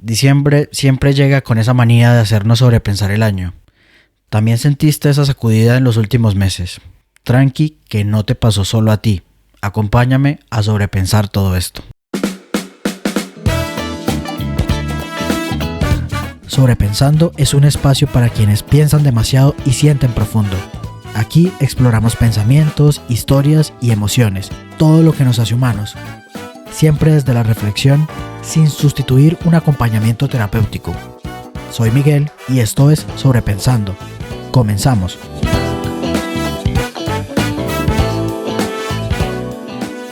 Diciembre siempre llega con esa manía de hacernos sobrepensar el año. También sentiste esa sacudida en los últimos meses. Tranqui, que no te pasó solo a ti. Acompáñame a sobrepensar todo esto. Sobrepensando es un espacio para quienes piensan demasiado y sienten profundo. Aquí exploramos pensamientos, historias y emociones, todo lo que nos hace humanos. Siempre desde la reflexión, sin sustituir un acompañamiento terapéutico. Soy Miguel y esto es Sobrepensando. Comenzamos.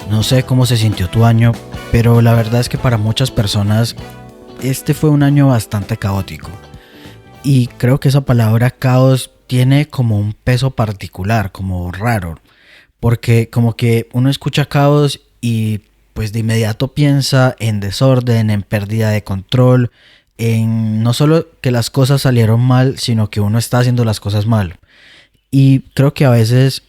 No sé cómo se sintió tu año, pero la verdad es que para muchas personas este fue un año bastante caótico. Y creo que esa palabra caos tiene como un peso particular, como raro. Porque como que uno escucha caos y pues de inmediato piensa en desorden, en pérdida de control, en no solo que las cosas salieron mal, sino que uno está haciendo las cosas mal. Y creo que a veces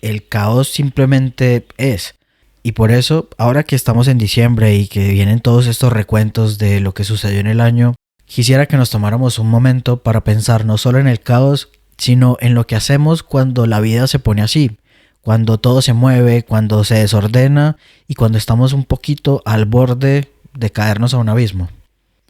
el caos simplemente es. Y por eso, ahora que estamos en diciembre y que vienen todos estos recuentos de lo que sucedió en el año, quisiera que nos tomáramos un momento para pensar no solo en el caos, sino en lo que hacemos cuando la vida se pone así. Cuando todo se mueve, cuando se desordena y cuando estamos un poquito al borde de caernos a un abismo.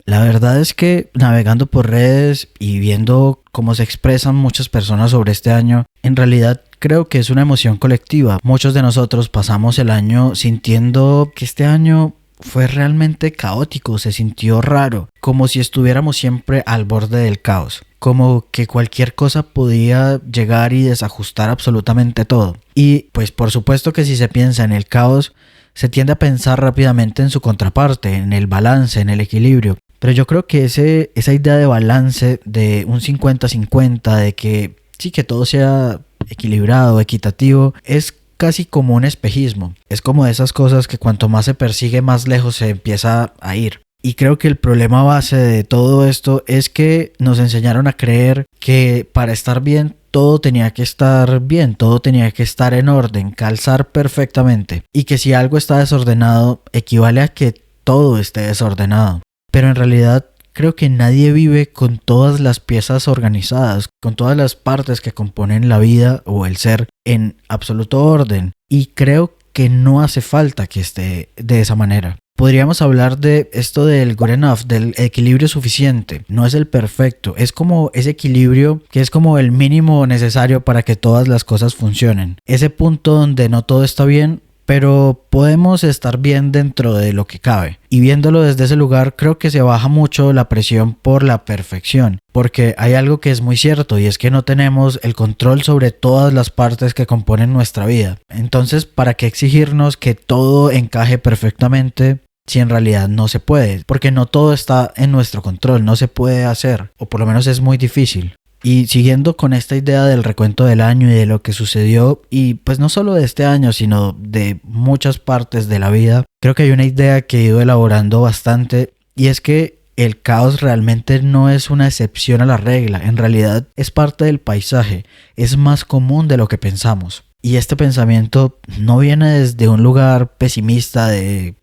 La verdad es que navegando por redes y viendo cómo se expresan muchas personas sobre este año, en realidad creo que es una emoción colectiva. Muchos de nosotros pasamos el año sintiendo que este año fue realmente caótico, se sintió raro, como si estuviéramos siempre al borde del caos. Como que cualquier cosa podía llegar y desajustar absolutamente todo. Y pues por supuesto que si se piensa en el caos, se tiende a pensar rápidamente en su contraparte, en el balance, en el equilibrio. Pero yo creo que esa idea de balance, de un 50-50, de que sí, que todo sea equilibrado, equitativo, es casi como un espejismo. Es como de esas cosas que cuanto más se persigue, más lejos se empieza a ir. Y creo que el problema base de todo esto es que nos enseñaron a creer que para estar bien todo tenía que estar bien, todo tenía que estar en orden, calzar perfectamente. Y que si algo está desordenado, equivale a que todo esté desordenado. Pero en realidad creo que nadie vive con todas las piezas organizadas, con todas las partes que componen la vida o el ser en absoluto orden. Y creo que no hace falta que esté de esa manera. Podríamos hablar de esto del good enough, del equilibrio suficiente. No es el perfecto, es como ese equilibrio que es como el mínimo necesario para que todas las cosas funcionen. Ese punto donde no todo está bien, pero podemos estar bien dentro de lo que cabe. Y viéndolo desde ese lugar, creo que se baja mucho la presión por la perfección. Porque hay algo que es muy cierto y es que no tenemos el control sobre todas las partes que componen nuestra vida. Entonces, ¿para qué exigirnos que todo encaje perfectamente si en realidad no se puede? Porque no todo está en nuestro control, no se puede hacer, o por lo menos es muy difícil. Y siguiendo con esta idea del recuento del año y de lo que sucedió, y pues no solo de este año, sino de muchas partes de la vida, creo que hay una idea que he ido elaborando bastante, y es que el caos realmente no es una excepción a la regla, en realidad es parte del paisaje, es más común de lo que pensamos. Y este pensamiento no viene desde un lugar pesimista de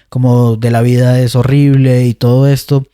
como de la vida es horrible y todo esto,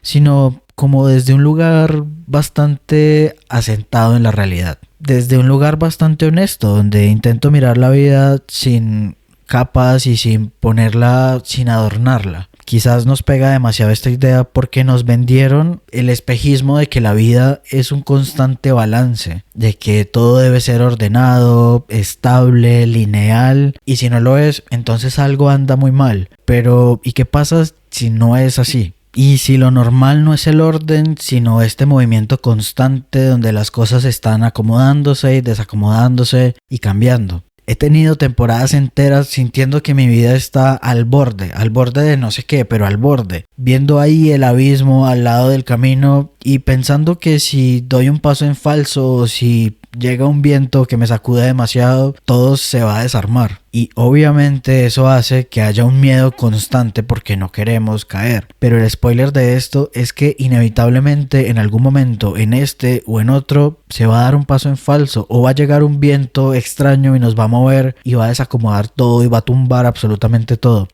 sino como desde un lugar bastante asentado en la realidad. Desde un lugar bastante honesto, donde intento mirar la vida sin capas y sin ponerla, sin adornarla. Quizás nos pega demasiado esta idea porque nos vendieron el espejismo de que la vida es un constante balance, de que todo debe ser ordenado, estable, lineal, y si no lo es, entonces algo anda muy mal. Pero, ¿y qué pasa si no es así? Y si lo normal no es el orden, sino este movimiento constante donde las cosas están acomodándose y desacomodándose y cambiando. He tenido temporadas enteras sintiendo que mi vida está al borde de no sé qué, pero al borde. Viendo ahí el abismo al lado del camino y pensando que si doy un paso en falso o si llega un viento que me sacude demasiado, todo se va a desarmar. Y obviamente eso hace que haya un miedo constante porque no queremos caer. Pero el spoiler de esto es que inevitablemente en algún momento, en este o en otro, se va a dar un paso en falso o va a llegar un viento extraño y nos va a mover y va a desacomodar todo y va a tumbar absolutamente todo.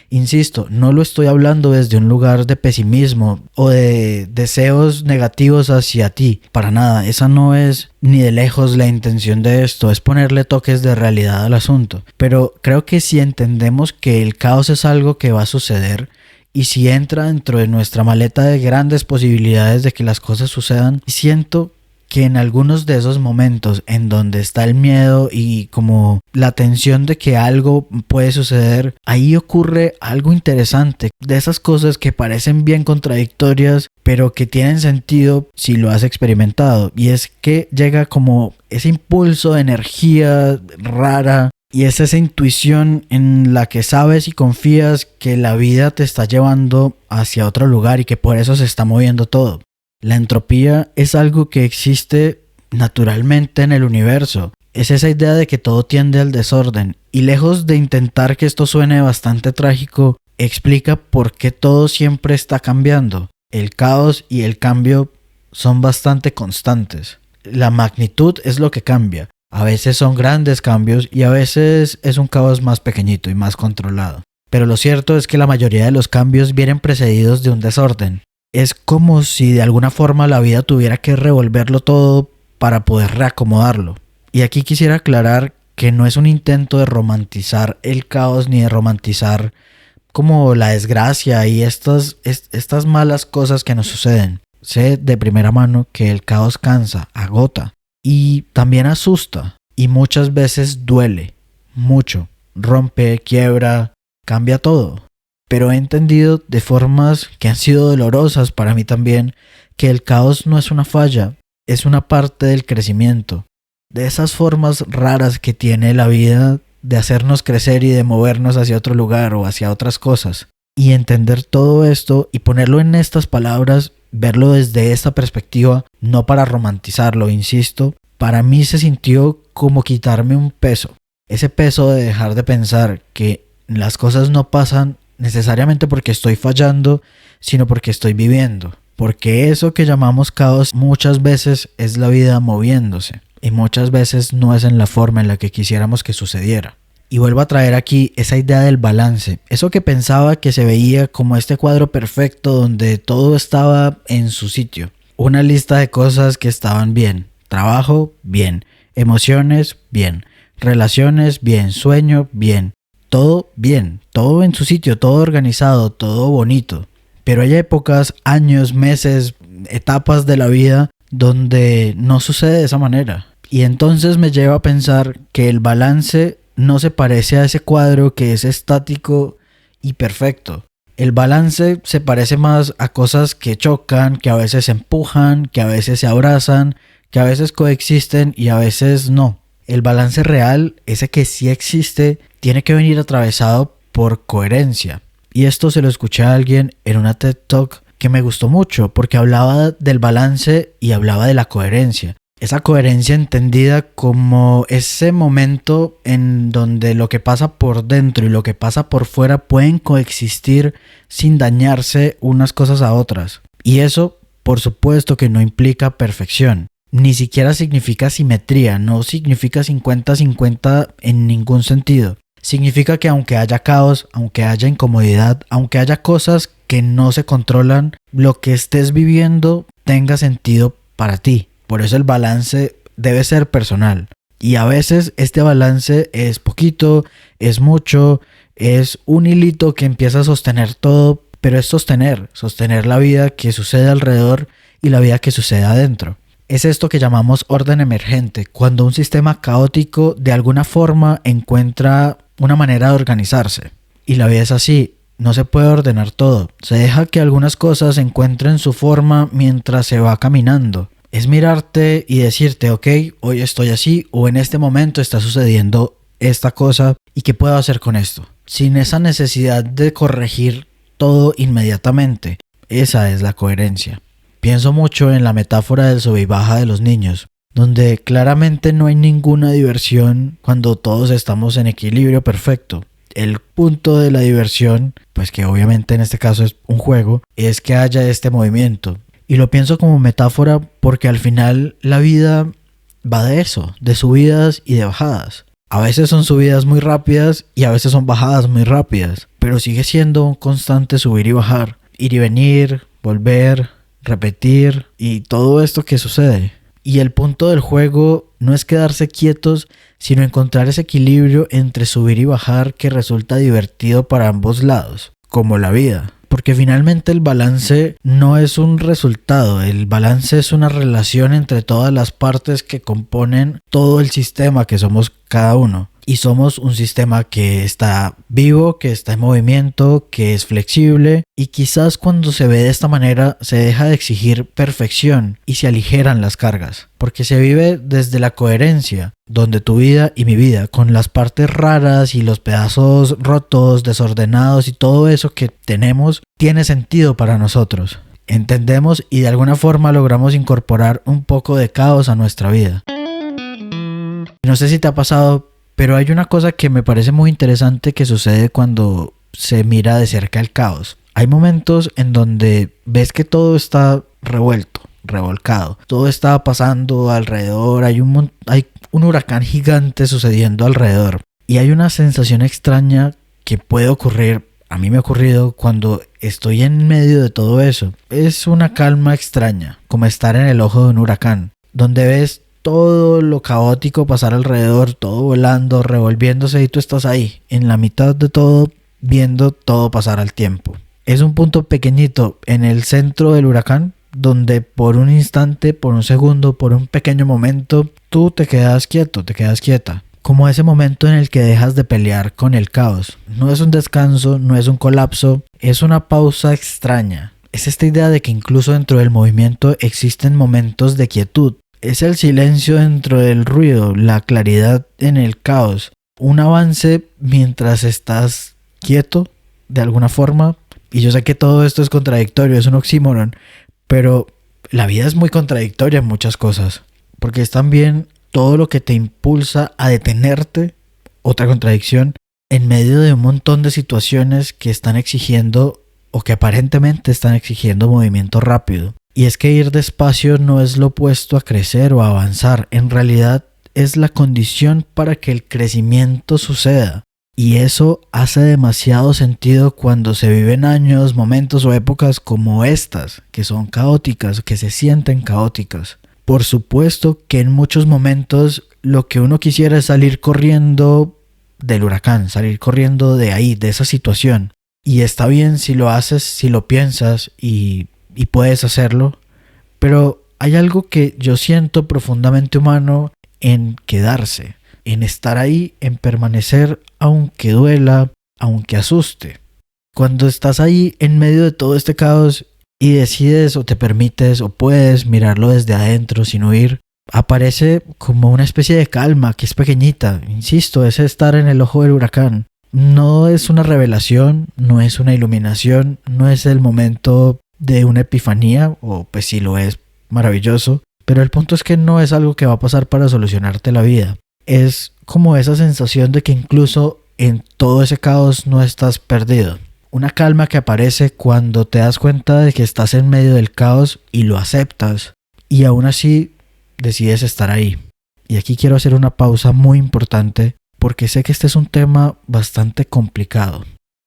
Insisto, no lo estoy hablando desde un lugar de pesimismo o de deseos negativos hacia ti, para nada, esa no es ni de lejos la intención de esto, es ponerle toques de realidad al asunto. Pero creo que si entendemos que el caos es algo que va a suceder, y si entra dentro de nuestra maleta de grandes posibilidades de que las cosas sucedan, siento que en algunos de esos momentos en donde está el miedo y como la tensión de que algo puede suceder, ahí ocurre algo interesante, de esas cosas que parecen bien contradictorias, pero que tienen sentido si lo has experimentado, y es que llega como ese impulso de energía rara. Y es esa intuición en la que sabes y confías que la vida te está llevando hacia otro lugar y que por eso se está moviendo todo. La entropía es algo que existe naturalmente en el universo. Es esa idea de que todo tiende al desorden. Y lejos de intentar que esto suene bastante trágico, explica por qué todo siempre está cambiando. El caos y el cambio son bastante constantes. La magnitud es lo que cambia. A veces son grandes cambios y a veces es un caos más pequeñito y más controlado. Pero lo cierto es que la mayoría de los cambios vienen precedidos de un desorden. Es como si de alguna forma la vida tuviera que revolverlo todo para poder reacomodarlo. Y aquí quisiera aclarar que no es un intento de romantizar el caos ni de romantizar como la desgracia y estas malas cosas que nos suceden. Sé de primera mano que el caos cansa, agota. Y también asusta y muchas veces duele mucho, rompe, quiebra, cambia todo. Pero he entendido de formas que han sido dolorosas para mí también que el caos no es una falla, es una parte del crecimiento. De esas formas raras que tiene la vida de hacernos crecer y de movernos hacia otro lugar o hacia otras cosas. Y entender todo esto y ponerlo en estas palabras, verlo desde esta perspectiva, no para romantizarlo, insisto, para mí se sintió como quitarme un peso. Ese peso de dejar de pensar que las cosas no pasan necesariamente porque estoy fallando, sino porque estoy viviendo. Porque eso que llamamos caos muchas veces es la vida moviéndose y muchas veces no es en la forma en la que quisiéramos que sucediera. Y vuelvo a traer aquí esa idea del balance, eso que pensaba que se veía como este cuadro perfecto donde todo estaba en su sitio. Una lista de cosas que estaban bien, trabajo, bien, emociones, bien, relaciones, bien, sueño, bien, todo bien, todo en su sitio, todo organizado, todo bonito. Pero hay épocas, años, meses, etapas de la vida donde no sucede de esa manera. Y entonces me lleva a pensar que el balance no se parece a ese cuadro que es estático y perfecto. El balance se parece más a cosas que chocan, que a veces se empujan, que a veces se abrazan, que a veces coexisten y a veces no. El balance real, ese que sí existe, tiene que venir atravesado por coherencia. Y esto se lo escuché a alguien en una TED Talk que me gustó mucho porque hablaba del balance y hablaba de la coherencia. Esa coherencia entendida como ese momento en donde lo que pasa por dentro y lo que pasa por fuera pueden coexistir sin dañarse unas cosas a otras. Y eso, por supuesto que no implica perfección. Ni siquiera significa simetría, no significa 50-50 en ningún sentido. Significa que aunque haya caos, aunque haya incomodidad, aunque haya cosas que no se controlan, lo que estés viviendo tenga sentido para ti. Por eso el balance debe ser personal. Y a veces este balance es poquito, es mucho, es un hilito que empieza a sostener todo, pero es sostener la vida que sucede alrededor y la vida que sucede adentro. Es esto que llamamos orden emergente, cuando un sistema caótico de alguna forma encuentra una manera de organizarse. Y la vida es así, no se puede ordenar todo. Se deja que algunas cosas encuentren su forma mientras se va caminando. Es mirarte y decirte, ok, hoy estoy así o en este momento está sucediendo esta cosa y ¿qué puedo hacer con esto? Sin esa necesidad de corregir todo inmediatamente. Esa es la coherencia. Pienso mucho en la metáfora del sube y baja de los niños, donde claramente no hay ninguna diversión cuando todos estamos en equilibrio perfecto. El punto de la diversión, pues que obviamente en este caso es un juego, es que haya este movimiento. Y lo pienso como metáfora porque al final la vida va de eso, de subidas y de bajadas. A veces son subidas muy rápidas y a veces son bajadas muy rápidas. pero sigue siendo un constante subir y bajar, ir y venir, volver, repetir y todo esto que sucede. Y el punto del juego no es quedarse quietos, sino encontrar ese equilibrio entre subir y bajar que resulta divertido para ambos lados, como la vida. Porque finalmente el balance no es un resultado, el balance es una relación entre todas las partes que componen todo el sistema que somos cada uno. Y somos un sistema que está vivo, que está en movimiento, que es flexible, y quizás cuando se ve de esta manera se deja de exigir perfección y se aligeran las cargas, porque se vive desde la coherencia, donde tu vida y mi vida, con las partes raras y los pedazos rotos, desordenados y todo eso que tenemos, tiene sentido para nosotros. Entendemos y de alguna forma logramos incorporar un poco de caos a nuestra vida. No sé si te ha pasado, pero hay una cosa que me parece muy interesante que sucede cuando se mira de cerca el caos. Hay momentos en donde ves que todo está revuelto, revolcado. Todo está pasando alrededor, hay un huracán gigante sucediendo alrededor. Y hay una sensación extraña que puede ocurrir, a mí me ha ocurrido cuando estoy en medio de todo eso. Es una calma extraña, como estar en el ojo de un huracán, donde ves todo lo caótico pasar alrededor, todo volando, revolviéndose y tú estás ahí, en la mitad de todo, viendo todo pasar al tiempo. Es un punto pequeñito en el centro del huracán, donde por un instante, por un segundo, por un pequeño momento, tú te quedas quieto, te quedas quieta. Como ese momento en el que dejas de pelear con el caos. No es un descanso, no es un colapso, es una pausa extraña. Es esta idea de que incluso dentro del movimiento existen momentos de quietud. Es el silencio dentro del ruido, la claridad en el caos. Un avance mientras estás quieto, de alguna forma. Y yo sé que todo esto es contradictorio, es un oxímoron. Pero la vida es muy contradictoria en muchas cosas. Porque es también todo lo que te impulsa a detenerte, otra contradicción, en medio de un montón de situaciones que están exigiendo, o que aparentemente están exigiendo movimiento rápido. Y es que ir despacio no es lo opuesto a crecer o a avanzar, en realidad es la condición para que el crecimiento suceda. Y eso hace demasiado sentido cuando se viven años, momentos o épocas como estas, que son caóticas, que se sienten caóticas. Por supuesto que en muchos momentos lo que uno quisiera es salir corriendo del huracán, salir corriendo de ahí, de esa situación. Y está bien si lo haces, si lo piensas y puedes hacerlo, pero hay algo que yo siento profundamente humano en quedarse, en estar ahí, en permanecer aunque duela, aunque asuste. Cuando estás ahí en medio de todo este caos y decides o te permites o puedes mirarlo desde adentro sin huir, aparece como una especie de calma que es pequeñita, insisto, es estar en el ojo del huracán. No es una revelación, no es una iluminación, no es el momento de una epifanía, o pues sí lo es, maravilloso, pero el punto es que no es algo que va a pasar para solucionarte la vida. Es como esa sensación de que incluso en todo ese caos no estás perdido. Una calma que aparece cuando te das cuenta de que estás en medio del caos y lo aceptas, y aún así decides estar ahí. Y aquí quiero hacer una pausa muy importante, porque sé que este es un tema bastante complicado.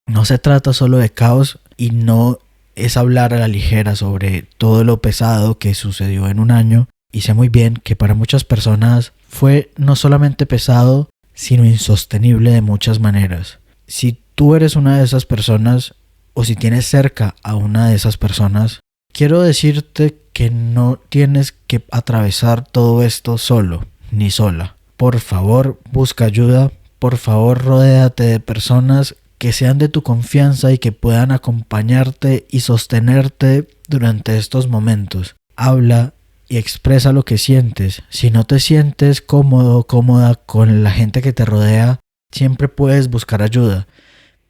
No se trata solo de caos y no es hablar a la ligera sobre todo lo pesado que sucedió en un año, y sé muy bien que para muchas personas fue no solamente pesado, sino insostenible de muchas maneras. Si tú eres una de esas personas, o si tienes cerca a una de esas personas, quiero decirte que no tienes que atravesar todo esto solo, ni sola. Por favor, busca ayuda, por favor, rodéate de personas que sean de tu confianza y que puedan acompañarte y sostenerte durante estos momentos. Habla y expresa lo que sientes. Si no te sientes cómodo o cómoda con la gente que te rodea, siempre puedes buscar ayuda.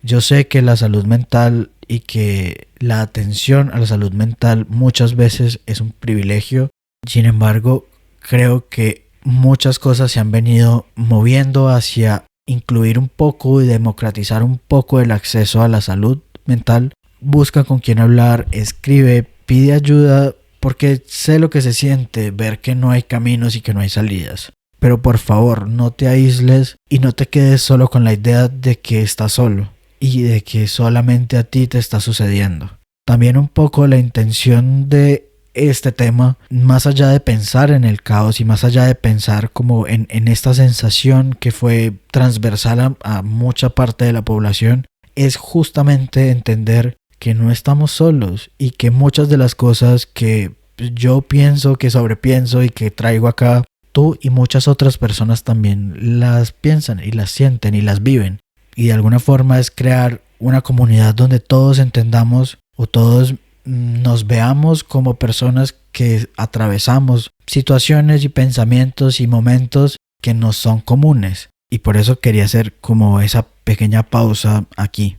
Yo sé que la salud mental y que la atención a la salud mental muchas veces es un privilegio. Sin embargo, creo que muchas cosas se han venido moviendo hacia incluir un poco y democratizar un poco el acceso a la salud mental. Busca con quién hablar, escribe, pide ayuda, porque sé lo que se siente ver que no hay caminos y que no hay salidas. Pero por favor, no te aísles y no te quedes solo con la idea de que estás solo. y de que solamente a ti te está sucediendo. También un poco la intención de este tema, más allá de pensar en el caos y más allá de pensar como en esta sensación que fue transversal a mucha parte de la población, es justamente entender que no estamos solos y que muchas de las cosas que yo pienso, que sobrepienso y que traigo acá, tú y muchas otras personas también las piensan y las sienten y las viven. Y de alguna forma es crear una comunidad donde todos entendamos o todos nos veamos como personas que atravesamos situaciones y pensamientos y momentos que nos son comunes. Y por eso quería hacer como esa pequeña pausa aquí.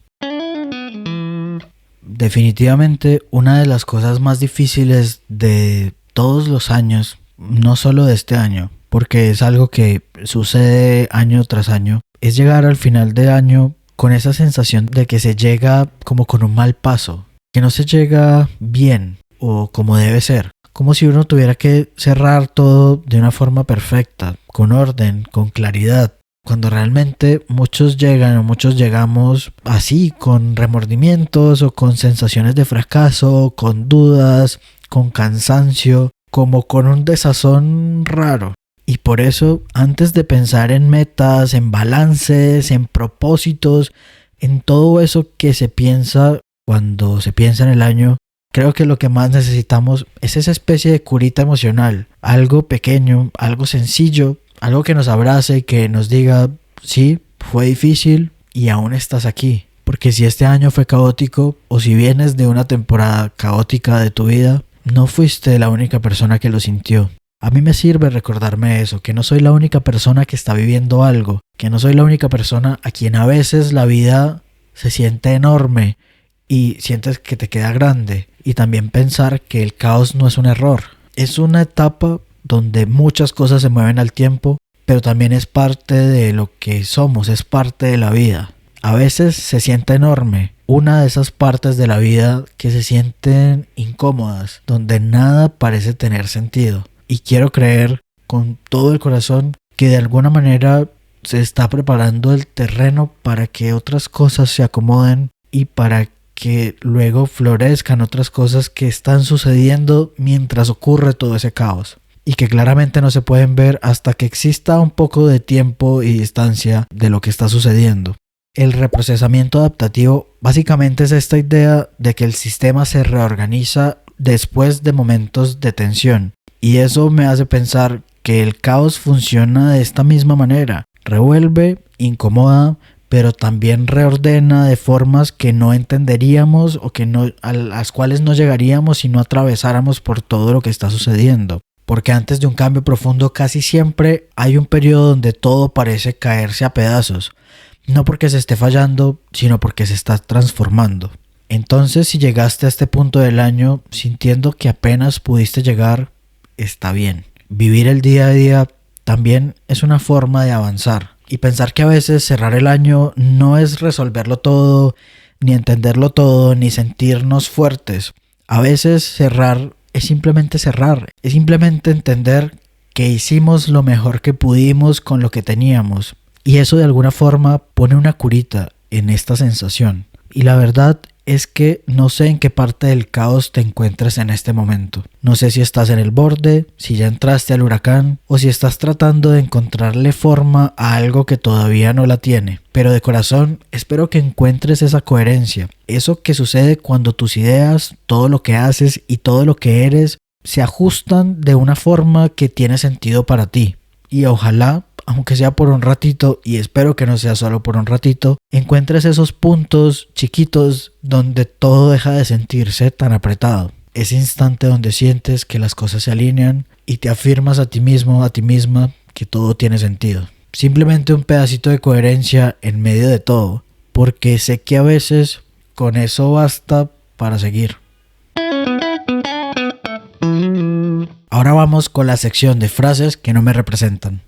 Definitivamente una de las cosas más difíciles de todos los años, no solo de este año, porque es algo que sucede año tras año, es llegar al final de año con esa sensación de que se llega como con un mal paso, que no se llega bien o como debe ser, como si uno tuviera que cerrar todo de una forma perfecta, con orden, con claridad. Cuando realmente muchos llegan o muchos llegamos así, con remordimientos o con sensaciones de fracaso, con dudas, con cansancio, como con un desazón raro. Y por eso, antes de pensar en metas, en balances, en propósitos, en todo eso que se piensa cuando se piensa en el año, creo que lo que más necesitamos es esa especie de curita emocional, algo pequeño, algo sencillo, algo que nos abrace y que nos diga, sí, fue difícil y aún estás aquí. Porque si este año fue caótico o si vienes de una temporada caótica de tu vida, no fuiste la única persona que lo sintió. A mí me sirve recordarme eso, que no soy la única persona que está viviendo algo, que no soy la única persona a quien a veces la vida se siente enorme y sientes que te queda grande. Y también pensar que el caos no es un error, es una etapa donde muchas cosas se mueven al tiempo, pero también es parte de lo que somos, es parte de la vida. A veces se siente enorme, una de esas partes de la vida que se sienten incómodas, donde nada parece tener sentido. Y quiero creer con todo el corazón que de alguna manera se está preparando el terreno para que otras cosas se acomoden y para que luego florezcan otras cosas que están sucediendo mientras ocurre todo ese caos. Y que claramente no se pueden ver hasta que exista un poco de tiempo y distancia de lo que está sucediendo. El reprocesamiento adaptativo básicamente es esta idea de que el sistema se reorganiza después de momentos de tensión. Y eso me hace pensar que el caos funciona de esta misma manera. Revuelve, incomoda, pero también reordena de formas que no entenderíamos o que no, a las cuales no llegaríamos si no atravesáramos por todo lo que está sucediendo. Porque antes de un cambio profundo casi siempre hay un periodo donde todo parece caerse a pedazos. No porque se esté fallando, sino porque se está transformando. Entonces, si llegaste a este punto del año sintiendo que apenas pudiste llegar, está bien. Vivir el día a día también es una forma de avanzar. Y pensar que a veces cerrar el año no es resolverlo todo, ni entenderlo todo, ni sentirnos fuertes. A veces cerrar es simplemente cerrar, es simplemente entender que hicimos lo mejor que pudimos con lo que teníamos. Y eso de alguna forma pone una curita en esta sensación. Y la verdad es que no sé en qué parte del caos te encuentres en este momento. No sé si estás en el borde, si ya entraste al huracán o si estás tratando de encontrarle forma a algo que todavía no la tiene. Pero de corazón espero que encuentres esa coherencia. Eso que sucede cuando tus ideas, todo lo que haces y todo lo que eres se ajustan de una forma que tiene sentido para ti. Y ojalá, aunque sea por un ratito, y espero que no sea solo por un ratito, encuentres esos puntos chiquitos donde todo deja de sentirse tan apretado. Ese instante donde sientes que las cosas se alinean y te afirmas a ti mismo, a ti misma, que todo tiene sentido. Simplemente un pedacito de coherencia en medio de todo, porque sé que a veces con eso basta para seguir. Ahora vamos con la sección de frases que no me representan.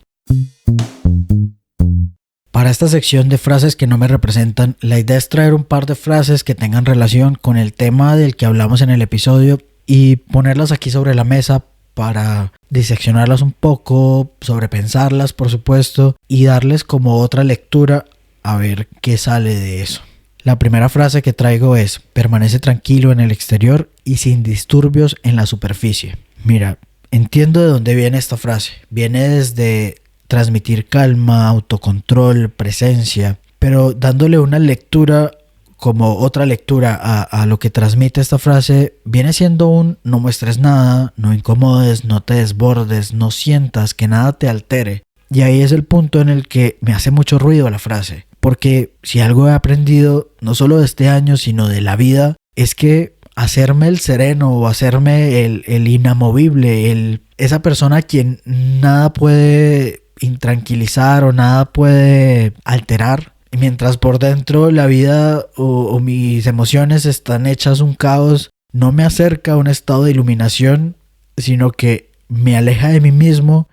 Para esta sección de frases que no me representan, la idea es traer un par de frases que tengan relación con el tema del que hablamos en el episodio y ponerlas aquí sobre la mesa para diseccionarlas un poco, sobrepensarlas por supuesto y darles como otra lectura a ver qué sale de eso. La primera frase que traigo es: permanece tranquilo en el exterior y sin disturbios en la superficie. Mira, entiendo de dónde viene esta frase. Viene desde transmitir calma, autocontrol, presencia, pero dándole una lectura como otra lectura a lo que transmite esta frase, viene siendo un: no muestres nada, no incomodes, no te desbordes, no sientas, que nada te altere. Y ahí es el punto en el que me hace mucho ruido la frase, porque si algo he aprendido, no solo de este año, sino de la vida, es que hacerme el sereno o hacerme el inamovible, esa persona a quien nada puede intranquilizar o nada puede alterar, mientras por dentro la vida o mis emociones están hechas un caos, no me acerca a un estado de iluminación, sino que me aleja de mí mismo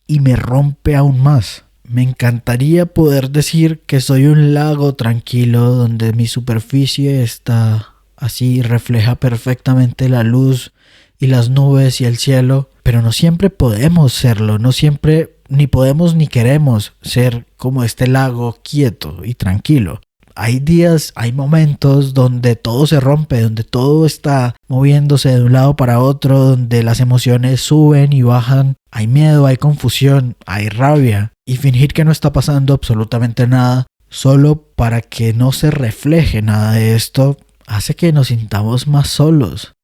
y me rompe aún más. Me encantaría poder decir que soy un lago tranquilo donde mi superficie está así, refleja perfectamente la luz y las nubes y el cielo, pero no siempre podemos serlo, no siempre ni podemos ni queremos ser como este lago quieto y tranquilo. Hay días, hay momentos donde todo se rompe, donde todo está moviéndose de un lado para otro, donde las emociones suben y bajan. Hay miedo, hay confusión, hay rabia. Y fingir que no está pasando absolutamente nada, solo para que no se refleje nada de esto, hace que nos sintamos más solos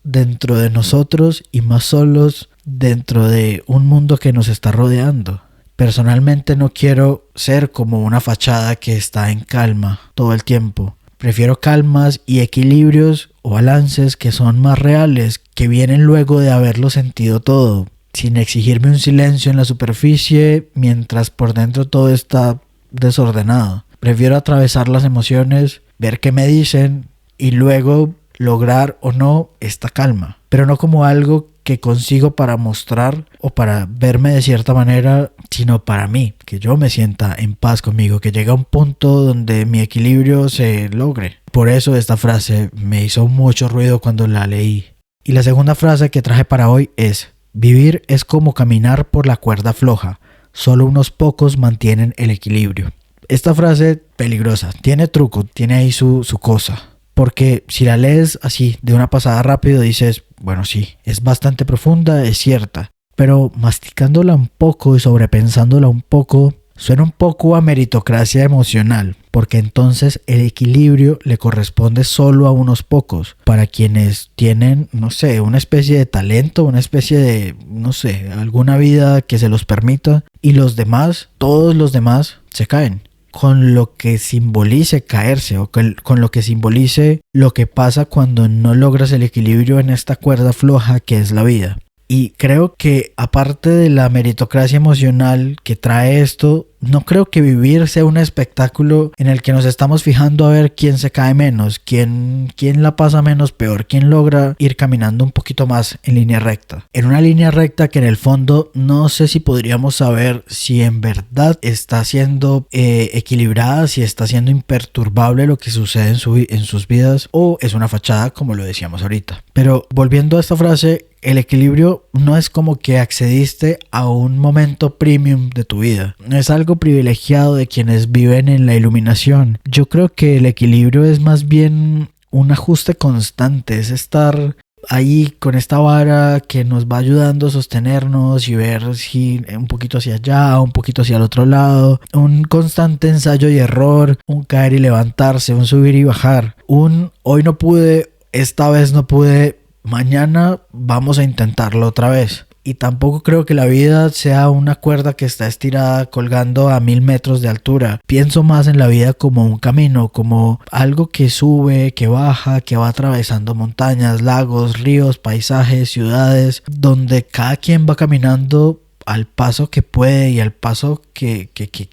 dentro de nosotros y más solos dentro de un mundo que nos está rodeando. Personalmente no quiero ser como una fachada que está en calma todo el tiempo. Prefiero calmas y equilibrios o balances que son más reales, que vienen luego de haberlo sentido todo, sin exigirme un silencio en la superficie mientras por dentro todo está desordenado. Prefiero atravesar las emociones, ver qué me dicen y luego lograr o no esta calma, pero no como algo que consigo para mostrar o para verme de cierta manera, sino para mí, que yo me sienta en paz conmigo, que llegue a un punto donde mi equilibrio se logre. Por eso esta frase me hizo mucho ruido cuando la leí. Y la segunda frase que traje para hoy es: vivir es como caminar por la cuerda floja, solo unos pocos mantienen el equilibrio. Esta frase peligrosa, tiene truco, tiene ahí su cosa. Porque si la lees así de una pasada rápido dices, bueno, sí, es bastante profunda, es cierta. Pero masticándola un poco y sobrepensándola un poco, suena un poco a meritocracia emocional. Porque entonces el equilibrio le corresponde solo a unos pocos. Para quienes tienen, no sé, una especie de talento, una especie de, no sé, alguna vida que se los permita. Y los demás, todos los demás, se caen. Con lo que simbolice caerse o con lo que simbolice lo que pasa cuando no logras el equilibrio en esta cuerda floja que es la vida. Y creo que aparte de la meritocracia emocional que trae esto, no creo que vivir sea un espectáculo en el que nos estamos fijando a ver quién se cae menos, quién la pasa menos peor, quién logra ir caminando un poquito más en línea recta. En una línea recta que en el fondo no sé si podríamos saber si en verdad está siendo equilibrada, si está siendo imperturbable lo que sucede en sus vidas, o es una fachada como lo decíamos ahorita. Pero volviendo a esta frase, el equilibrio no es como que accediste a un momento premium de tu vida. No es algo privilegiado de quienes viven en la iluminación. Yo creo que el equilibrio es más bien un ajuste constante. Es estar ahí con esta vara que nos va ayudando a sostenernos y ver si un poquito hacia allá, un poquito hacia el otro lado. Un constante ensayo y error. Un caer y levantarse. Un subir y bajar. Un hoy no pude, esta vez no pude, mañana vamos a intentarlo otra vez. Y tampoco creo que la vida sea una cuerda que está estirada colgando a 1000 metros de altura. Pienso más en la vida como un camino, como algo que sube, que baja, que va atravesando montañas, lagos, ríos, paisajes, ciudades, donde cada quien va caminando al paso que puede y al paso que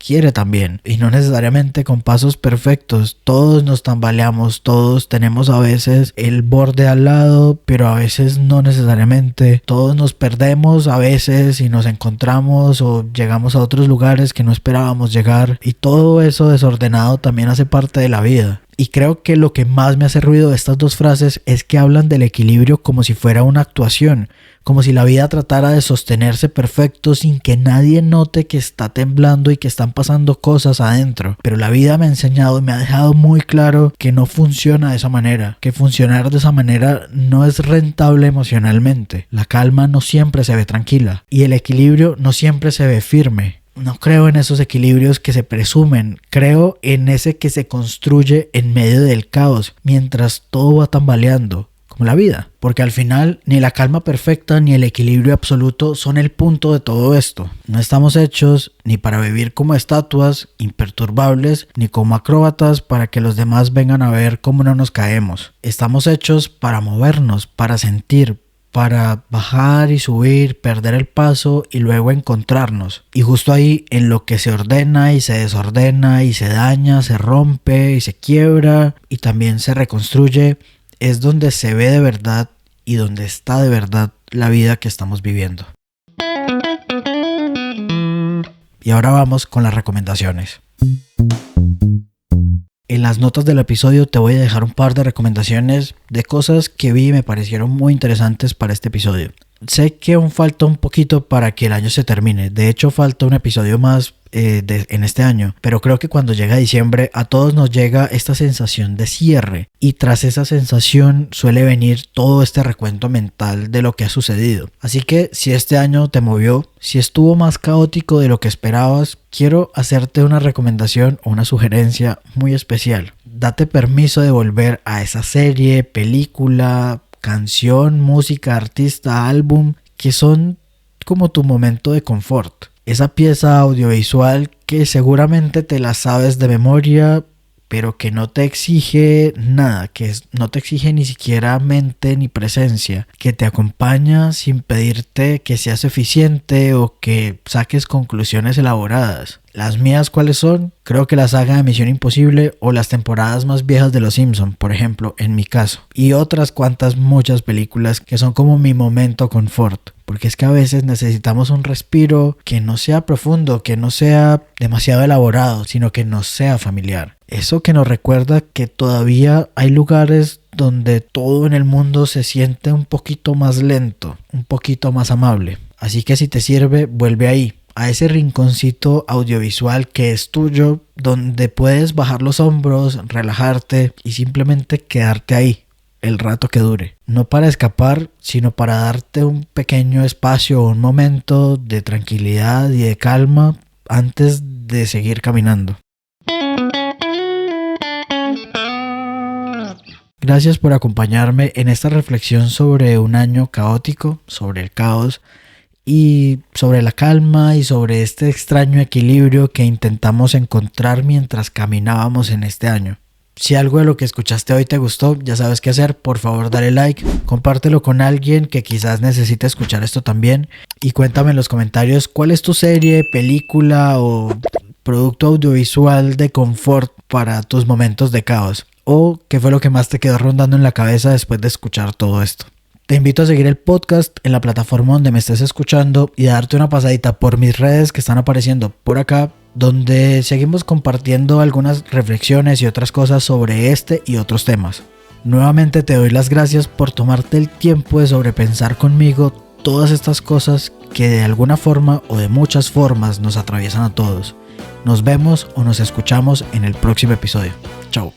quiere también, y no necesariamente con pasos perfectos. Todos nos tambaleamos, todos tenemos a veces el borde al lado, pero a veces no necesariamente. Todos nos perdemos a veces y nos encontramos o llegamos a otros lugares que no esperábamos llegar, y todo eso desordenado también hace parte de la vida. Y creo que lo que más me hace ruido de estas dos frases es que hablan del equilibrio como si fuera una actuación, como si la vida tratara de sostenerse perfecto sin que nadie note que está temblando y que están pasando cosas adentro. Pero la vida me ha enseñado y me ha dejado muy claro que no funciona de esa manera, que funcionar de esa manera no es rentable emocionalmente. La calma no siempre se ve tranquila y el equilibrio no siempre se ve firme. No creo en esos equilibrios que se presumen, creo en ese que se construye en medio del caos, mientras todo va tambaleando, como la vida. Porque al final ni la calma perfecta ni el equilibrio absoluto son el punto de todo esto. No estamos hechos ni para vivir como estatuas imperturbables, ni como acróbatas para que los demás vengan a ver cómo no nos caemos. Estamos hechos para movernos, para sentir, para bajar y subir, perder el paso y luego encontrarnos. Y justo ahí, en lo que se ordena y se desordena y se daña, se rompe y se quiebra y también se reconstruye, es donde se ve de verdad y donde está de verdad la vida que estamos viviendo. Y ahora vamos con las recomendaciones. En las notas del episodio te voy a dejar un par de recomendaciones de cosas que vi y me parecieron muy interesantes para este episodio. Sé que aún falta un poquito para que el año se termine. De hecho, falta un episodio más en este año. Pero creo que cuando llega diciembre a todos nos llega esta sensación de cierre. Y tras esa sensación suele venir todo este recuento mental de lo que ha sucedido. Así que si este año te movió, si estuvo más caótico de lo que esperabas, quiero hacerte una recomendación o una sugerencia muy especial. Date permiso de volver a esa serie, película, canción, música, artista, álbum, que son como tu momento de confort. Esa pieza audiovisual que seguramente te la sabes de memoria, pero que no te exige nada, no te exige ni siquiera mente ni presencia, que te acompaña sin pedirte que seas eficiente o que saques conclusiones elaboradas. Las mías, ¿cuáles son? Creo que la saga de Misión Imposible o las temporadas más viejas de Los Simpson, por ejemplo, en mi caso. Y otras cuantas muchas películas que son como mi momento confort. Porque es que a veces necesitamos un respiro que no sea profundo, que no sea demasiado elaborado, sino que nos sea familiar. Eso que nos recuerda que todavía hay lugares donde todo en el mundo se siente un poquito más lento, un poquito más amable. Así que si te sirve, vuelve ahí, a ese rinconcito audiovisual que es tuyo, donde puedes bajar los hombros, relajarte y simplemente quedarte ahí el rato que dure. No para escapar, sino para darte un pequeño espacio o un momento de tranquilidad y de calma antes de seguir caminando. Gracias por acompañarme en esta reflexión sobre un año caótico, sobre el caos y sobre la calma y sobre este extraño equilibrio que intentamos encontrar mientras caminábamos en este año. Si algo de lo que escuchaste hoy te gustó, ya sabes qué hacer. Por favor, dale like, compártelo con alguien que quizás necesite escuchar esto también y cuéntame en los comentarios cuál es tu serie, película o producto audiovisual de confort para tus momentos de caos, o qué fue lo que más te quedó rondando en la cabeza después de escuchar todo esto. Te invito a seguir el podcast en la plataforma donde me estés escuchando y a darte una pasadita por mis redes que están apareciendo por acá, donde seguimos compartiendo algunas reflexiones y otras cosas sobre este y otros temas. Nuevamente te doy las gracias por tomarte el tiempo de sobrepensar conmigo todas estas cosas que de alguna forma o de muchas formas nos atraviesan a todos. Nos vemos o nos escuchamos en el próximo episodio. Chao.